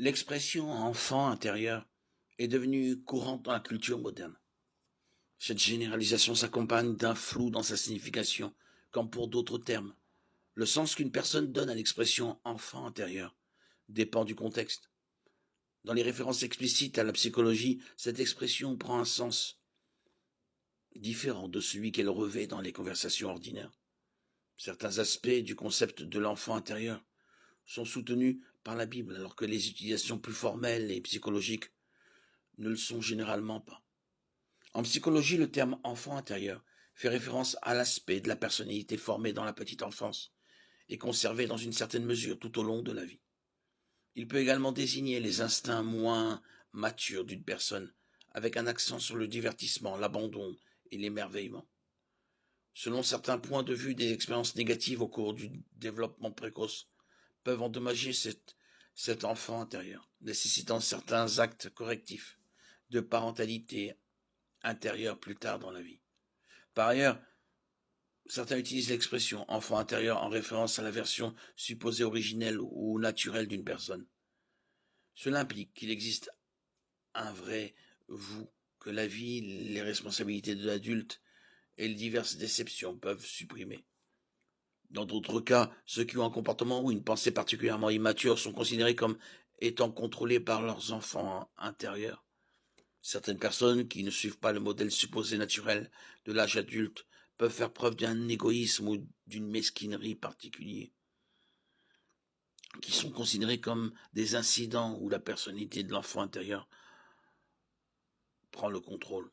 L'expression enfant intérieur est devenue courante dans la culture moderne. Cette généralisation s'accompagne d'un flou dans sa signification, comme pour d'autres termes. Le sens qu'une personne donne à l'expression enfant intérieur dépend du contexte. Dans les références explicites à la psychologie, cette expression prend un sens différent de celui qu'elle revêt dans les conversations ordinaires. Certains aspects du concept de l'enfant intérieur sont soutenus par la Bible, alors que les utilisations plus formelles et psychologiques ne le sont généralement pas. En psychologie, le terme enfant intérieur fait référence à l'aspect de la personnalité formée dans la petite enfance et conservé dans une certaine mesure tout au long de la vie. Il peut également désigner les instincts moins matures d'une personne, avec un accent sur le divertissement, l'abandon et l'émerveillement. Selon certains points de vue, des expériences négatives au cours du développement précoce peuvent endommager cet enfant intérieur, nécessitant certains actes correctifs de parentalité intérieure plus tard dans la vie. Par ailleurs, certains utilisent l'expression enfant intérieur en référence à la version supposée originelle ou naturelle d'une personne. Cela implique qu'il existe un vrai vous, que la vie, les responsabilités de l'adulte et les diverses déceptions peuvent supprimer. Dans d'autres cas, ceux qui ont un comportement ou une pensée particulièrement immature sont considérés comme étant contrôlés par leurs enfants intérieurs. Certaines personnes qui ne suivent pas le modèle supposé naturel de l'âge adulte peuvent faire preuve d'un égoïsme ou d'une mesquinerie particulier, qui sont considérés comme des incidents où la personnalité de l'enfant intérieur prend le contrôle.